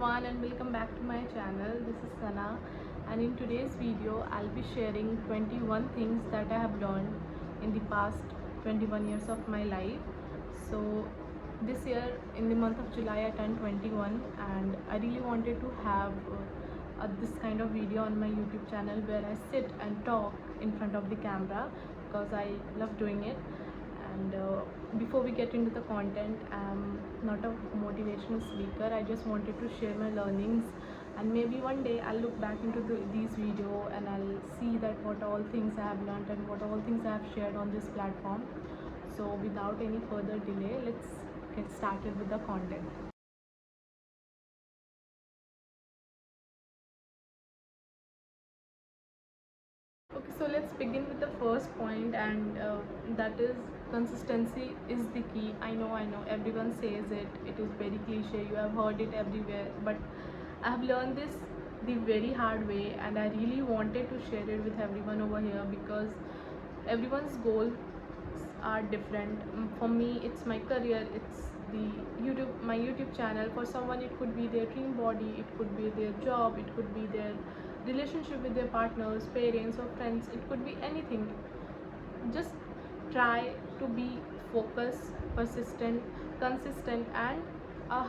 everyone and welcome back to my channel. This is Sana, and in today's video I'll be sharing 21 things that I have learned in the past 21 years of my life. So this year in the month of July I turned 21, and I really wanted to have this kind of video on my YouTube channel where I sit and talk in front of the camera because I love doing it. And before we get into the content, I'm not a motivational speaker. I just wanted to share my learnings, and maybe one day I'll look back into these video and I'll see that what all things I have learned and what all things I have shared on this platform. So without any further delay, let's get started with the content. Okay, so let's begin with the first point, and that is consistency is the key. I know, everyone says it. It is very cliche. You have heard it everywhere, but I have learned this the very hard way, and I really wanted to share it with everyone over here because everyone's goals are different. For me, it's my career. It's my YouTube channel. For someone, it could be their dream body. It could be their job. It could be their relationship with their partners, parents, or friends. It could be anything. Just try to be focused, persistent, consistent, and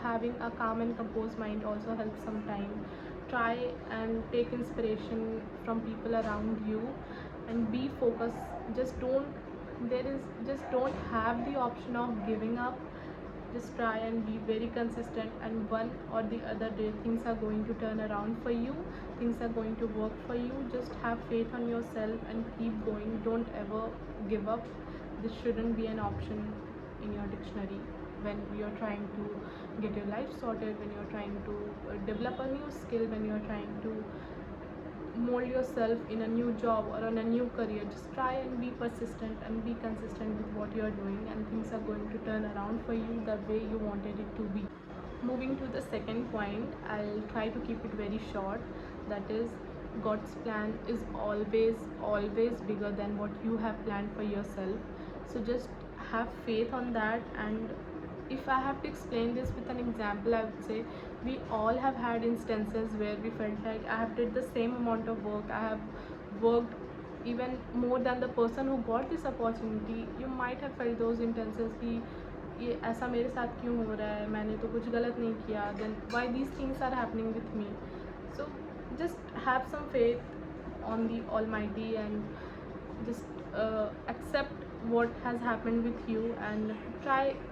having a calm and composed mind also helps sometimes. Try and take inspiration from people around you and be focused. Just don't have the option of giving up. Just try and be very consistent, and one or the other day things are going to turn around for you. Things are going to work for you. Just have faith on yourself and keep going. Don't ever give up. This shouldn't be an option in your dictionary when you're trying to get your life sorted, when you're trying to develop a new skill, when you're trying to mold yourself in a new job or on a new career. Just try and be persistent and be consistent with what you're doing, and things are going to turn around for you the way you wanted it to be. Moving to the second point, I'll try to keep it very short. That is, God's plan is always bigger than what you have planned for yourself. So just have faith on that. And if I have to explain this with an example, I would say we all have had instances where we felt like I have did the same amount of work. I have worked even more than the person who got this opportunity. You might have felt those instances कि ये ऐसा मेरे साथ क्यों हो रहा है, मैंने तो कुछ गलत नहीं किया, then why these things are happening with me. So just have some faith on the Almighty and just accept what has happened with you, and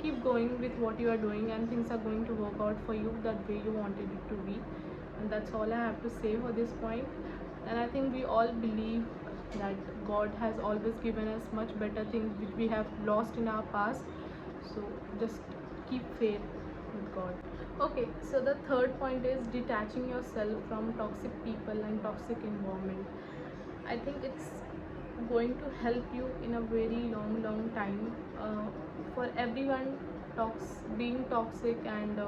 keep going with what you are doing, and things are going to work out for you that way you wanted it to be. And that's all I have to say for this point. And I think we all believe that God has always given us much better things which we have lost in our past. So just keep faith with God. Okay, so the third point is detaching yourself from toxic people and toxic environment. I think it's going to help you in a very long time. For everyone, being toxic and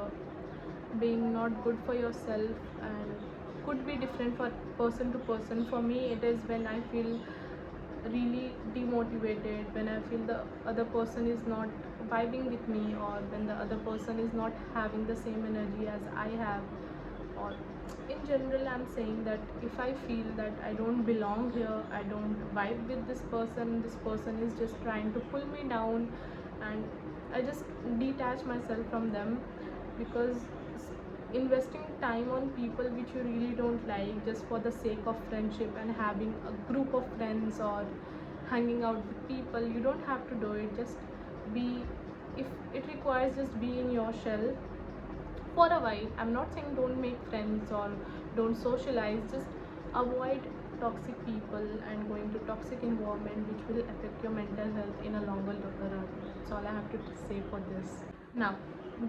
being not good for yourself and could be different for person to person. For me, it is when I feel really demotivated, when I feel the other person is not vibing with me, or when the other person is not having the same energy as I have, or in general I'm saying that if I feel that I don't belong here, I don't vibe with this person is just trying to pull me down, and I just detach myself from them. Because investing time on people which you really don't like just for the sake of friendship and having a group of friends or hanging out with people, you don't have to do it. Just be, if it requires, just be in your shell for a while. I'm not saying don't make friends or don't socialize. Just avoid toxic people and going to toxic environment which will affect your mental health in a longer run. That's all I have to say for this. Now,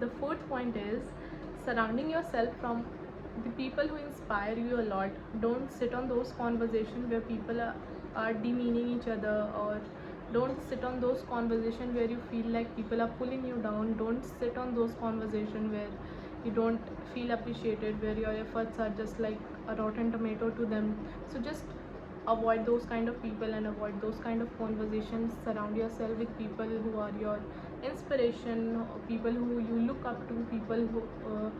the fourth point is surrounding yourself from the people who inspire you a lot. Don't sit on those conversations where people are demeaning each other, or don't sit on those conversations where you feel like people are pulling you down. Don't sit on those conversations where you don't feel appreciated, where your efforts are just like a rotten tomato to them. So just avoid those kind of people and avoid those kind of conversations. Surround yourself with people who are your inspiration, people who you look up to, people who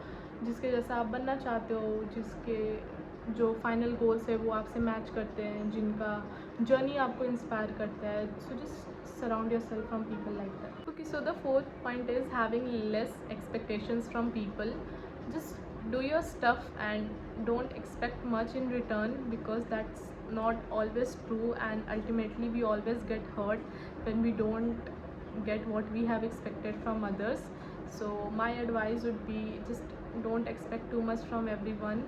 जिसके जैसा आप बनना चाहते हो, जिसके जो final goals है वो आपसे मैच करते हैं, जिनका जर्नी आपको इंस्पायर करता है. So just surround your self from people like that. Okay, so the fourth point is having less expectations from people. Just do your stuff and don't expect much in return, because that's not always true, and ultimately we always get hurt when we don't get what we have expected from others. So my advice would be, just don't expect too much from everyone.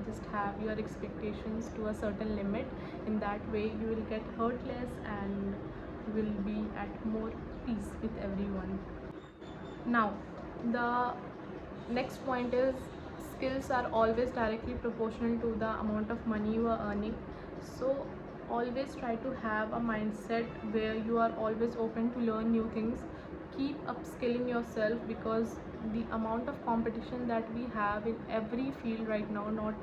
Just have your expectations to a certain limit. In that way you will get hurt less and you will be at more peace with everyone. Now, the next point is, skills are always directly proportional to the amount of money you are earning. So always try to have a mindset where you are always open to learn new things. Keep upskilling yourself, because the amount of competition that we have in every field right now, not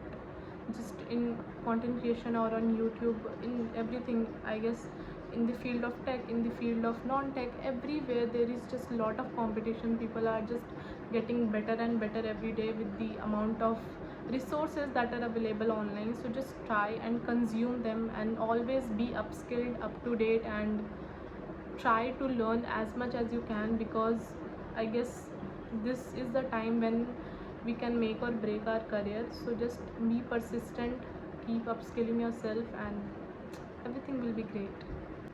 just in content creation or on YouTube, in everything, I guess, in the field of tech, in the field of non-tech, everywhere there is just a lot of competition. People are just getting better and better every day with the amount of resources that are available online. So just try and consume them, and always be upskilled, up to date, and try to learn as much as you can, because I guess this is the time when we can make or break our career. So just be persistent, keep upskilling yourself, and everything will be great.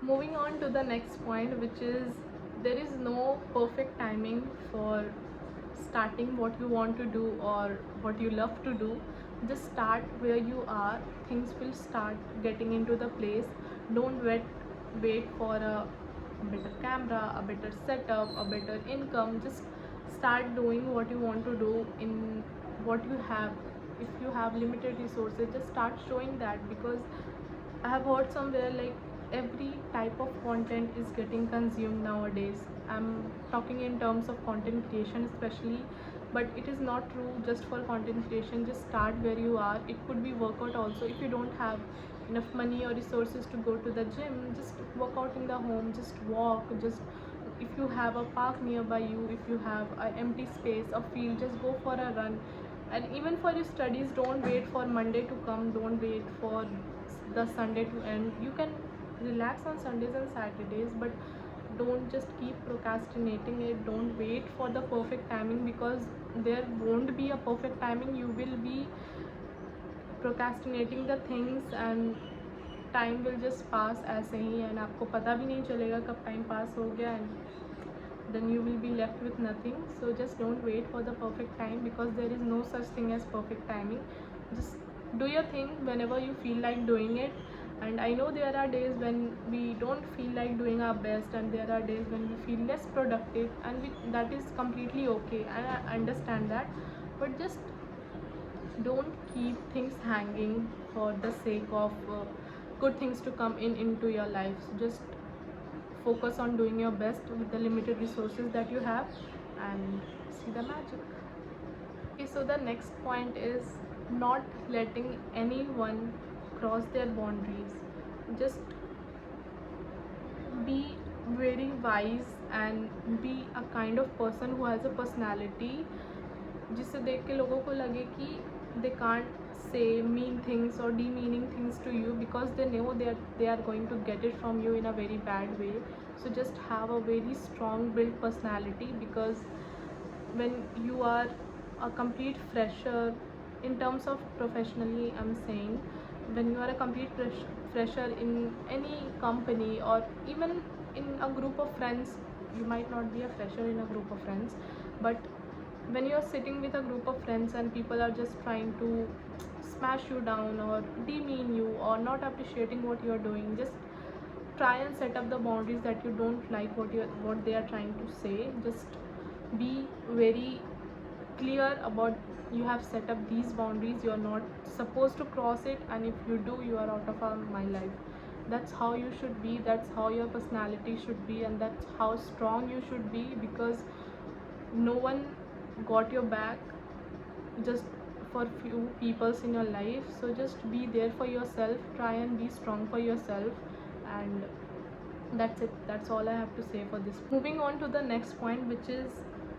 Moving on to the next point, which is, there is no perfect timing for starting what you want to do or what you love to do. Just start where you are. Things will start getting into the place. Don't wait for a better camera, a better setup, a better income. Just start doing what you want to do in what you have. If you have limited resources, just start showing that, because I have heard somewhere like every type of content is getting consumed nowadays. I'm talking in terms of content creation especially, but it is not true just for content creation. Just start where you are. It could be workout also. If you don't have enough money or resources to go to the gym, just work out in the home. Just walk. Just, if you have a park nearby you, if you have an empty space, a field, just go for a run. And even for your studies, don't wait for Monday to come. Don't wait for the Sunday to end. You can relax on Sundays and Saturdays, but don't just keep procrastinating it. Don't wait for the perfect timing, because there won't be a perfect timing. You will be procrastinating the things, and time will just pass ऐसे ही, and आपको पता भी नहीं चलेगा कब time pass हो गया, and then you will be left with nothing. So just don't wait for the perfect time, because there is no such thing as perfect timing. Just do your thing whenever you feel like doing it. And I know there are days when we don't feel like doing our best, and there are days when we feel less productive, and that is completely okay, and I understand that. But just don't keep things hanging for the sake of good things to come in into your life. So just focus on doing your best with the limited resources that you have, and see the magic. Okay, so the next point is not letting anyone cross their boundaries. Just be very wise and be a kind of person who has a personality, जिससे देख के लोगों को लगे कि they can't say mean things or demeaning things to you, because they know they are going to get it from you in a very bad way. So just have a very strong built personality, because when you are a complete fresher, in terms of professionally I'm saying, when you are a complete fresher in any company, or even in a group of friends. You might not be a fresher in a group of friends, but when you're sitting with a group of friends and people are just trying to smash you down or demean you or not appreciating what you're doing, just try and set up the boundaries that you don't like what they are trying to say. Just be very clear about, you have set up these boundaries, you are not supposed to cross it, and if you do, you are out of my life. That's how you should be, that's how your personality should be, and that's how strong you should be, because no one got your back just for few peoples in your life. So just be there for yourself, try and be strong for yourself, and that's it. That's all I have to say for this. Moving on to the next point, which is,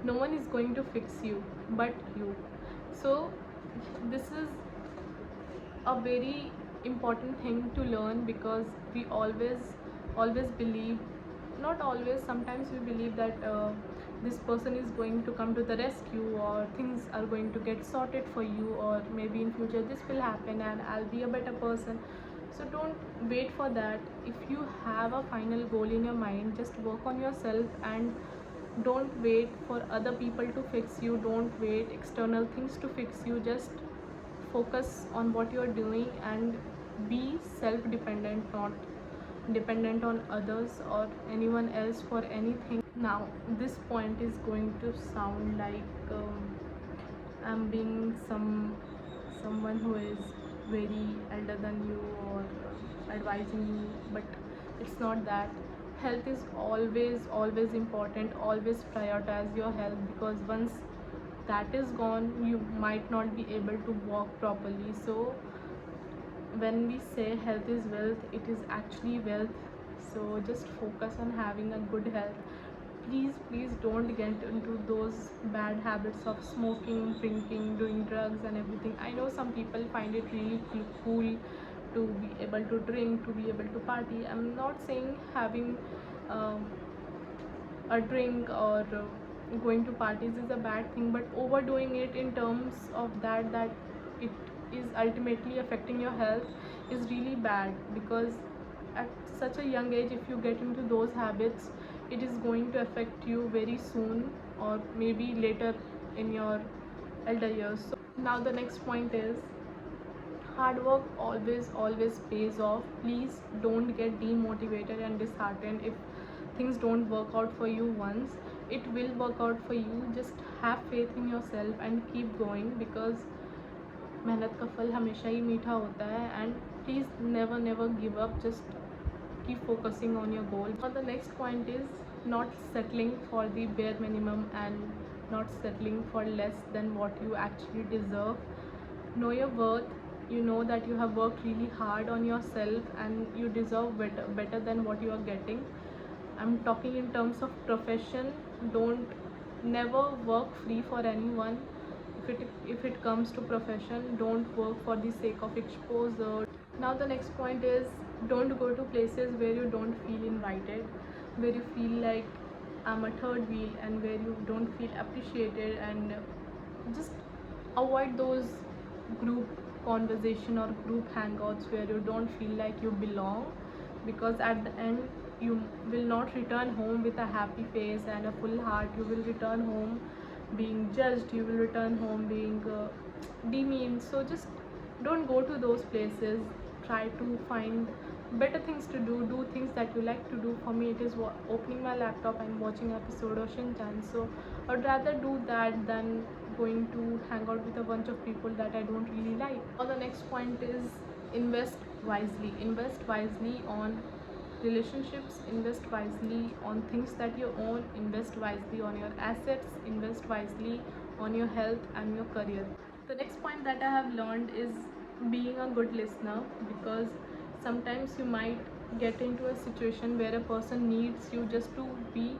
no one is going to fix you but you. So this is a very important thing to learn, because we always believe, not always, sometimes we believe that this person is going to come to the rescue, or things are going to get sorted for you, or maybe in future this will happen and I'll be a better person. So don't wait for that. If you have a final goal in your mind, just work on yourself, and don't wait for other people to fix you, don't wait external things to fix you. Just focus on what you're doing and be self dependent, not dependent on others or anyone else for anything. Now this point is going to sound like I'm being someone who is very elder than you, or advising you, but it's not that. Health is always important. Always prioritize your health, because once that is gone, you might not be able to walk properly. So when we say health is wealth, it is actually wealth. So just focus on having a good health. Please don't get into those bad habits of smoking, drinking, doing drugs and everything. I know some people find it really cool to be able to drink, to be able to party. I'm not saying having um, a drink or going to parties is a bad thing, but overdoing it in terms of that it is ultimately affecting your health is really bad. Because at such a young age, if you get into those habits, it is going to affect you very soon, or maybe later in your elder years. So now the next point is, hard work always pays off. Please don't get demotivated and disheartened if things don't work out for you once. It will work out for you. Just have faith in yourself and keep going, because मेहनत का फल हमेशा ही मीठा होता है. And please never give up. Just keep focusing on your goal. Now the next point is not settling for the bare minimum, and not settling for less than what you actually deserve. Know your worth. You know that you have worked really hard on yourself, and you deserve better than what you are getting. I'm talking in terms of profession. Don't never work free for anyone. If it comes to profession, don't work for the sake of exposure. Now the next point is, don't go to places where you don't feel invited, where you feel like I'm a third wheel, and where you don't feel appreciated. And just avoid those group conversation or group hangouts where you don't feel like you belong, because at the end you will not return home with a happy face and a full heart. You will return home being judged, you will return home being demeaned. So just don't go to those places. Try to find better things to do things that you like to do. For me, it is opening my laptop and watching episode of Shinchan. So I'd rather do that than going to hang out with a bunch of people that I don't really like. Or the next point is, invest wisely. Invest wisely on relationships, invest wisely on things that you own, invest wisely on your assets, invest wisely on your health and your career. The next point that I have learned is being a good listener, because sometimes you might get into a situation where a person needs you just to be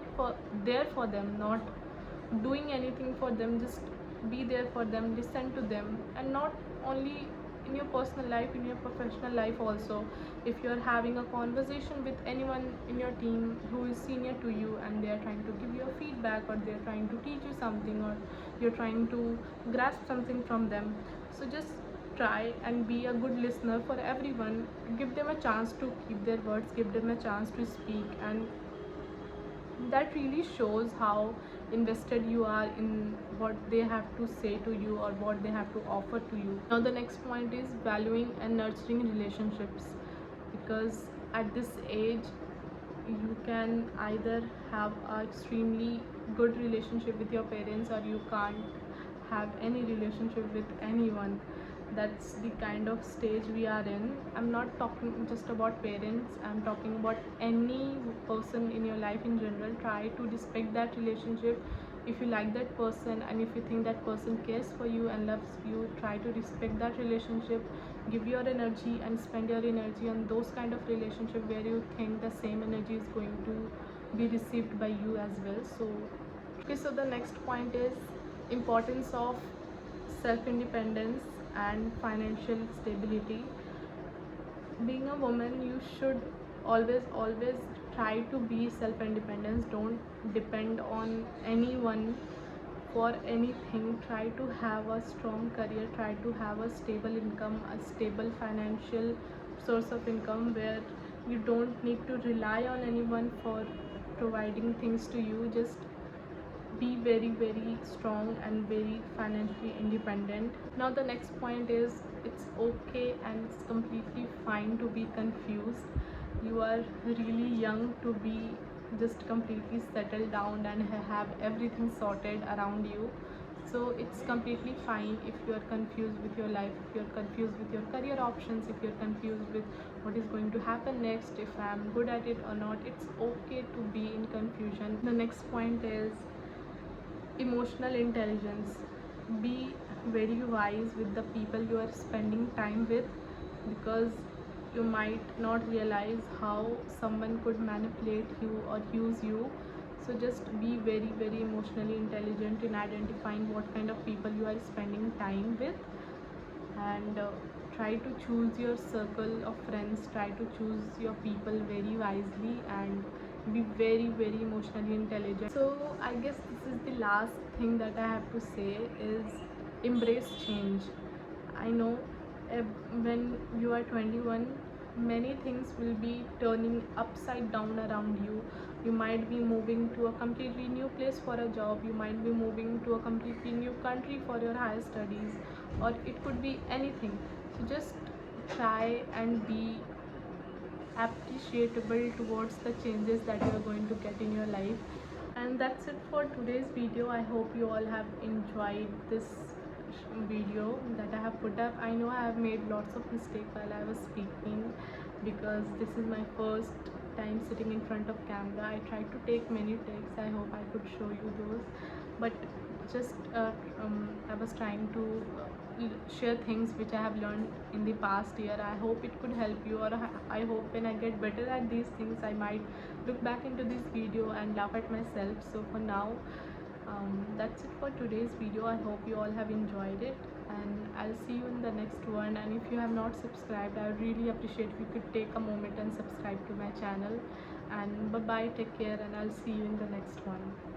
there for them, not doing anything for them. Just be there for them, listen to them, and not only in your personal life, in your professional life also. If you're having a conversation with anyone in your team who is senior to you, and they are trying to give you a feedback, or they're trying to teach you something, or you're trying to grasp something from them, so just try and be a good listener for everyone. Give them a chance to keep their words, give them a chance to speak, and that really shows how invested you are in what they have to say to you, or what they have to offer to you. Now the next point is valuing and nurturing relationships, because at this age you can either have an extremely good relationship with your parents, or you can't have any relationship with anyone. That's the kind of stage we are in. I'm not talking just about parents, I'm talking about any person in your life in general. Try to respect that relationship. If you like that person, and if you think that person cares for you and loves you, try to respect that relationship. Give your energy and spend your energy on those kind of relationship where you think the same energy is going to be received by you as well. So okay, so the next point is importance of self-independence and financial stability. Being a woman, you should always try to be self-independent. Don't depend on anyone for anything. Try to have a strong career, try to have a stable income, a stable financial source of income where you don't need to rely on anyone for providing things to you. Just be very strong and very financially independent. Now the next point is, it's okay and it's completely fine to be confused. You are really young to be just completely settled down and have everything sorted around you. So it's completely fine if you are confused with your life, if you're confused with your career options, if you're confused with what is going to happen next, if I'm good at it or not. It's okay to be in confusion. The next point is emotional intelligence. Be very wise with the people you are spending time with, because you might not realize how someone could manipulate you or use you. So just be very emotionally intelligent in identifying what kind of people you are spending time with, and try to choose your circle of friends, try to choose your people very wisely, and be very emotionally intelligent. So I guess this is the last thing that I have to say is, embrace change. I know, when you are 21, many things will be turning upside down around you. You might be moving to a completely new place for a job, you might be moving to a completely new country for your higher studies, or it could be anything. So just try and be appreciable towards the changes that you are going to get in your life. And that's it for today's video. I hope you all have enjoyed this video that I have put up. I know I have made lots of mistakes while I was speaking, because this is my first time sitting in front of camera. I tried to take many takes, I hope I could show you those, but just I was trying to share things which I have learned in the past year. I hope it could help you, or I hope when I get better at these things, I might look back into this video and laugh at myself. So for now, that's it for today's video. I hope you all have enjoyed it, and I'll see you in the next one. And if you have not subscribed, I would really appreciate if you could take a moment and subscribe to my channel. And bye bye, take care, and I'll see you in the next one.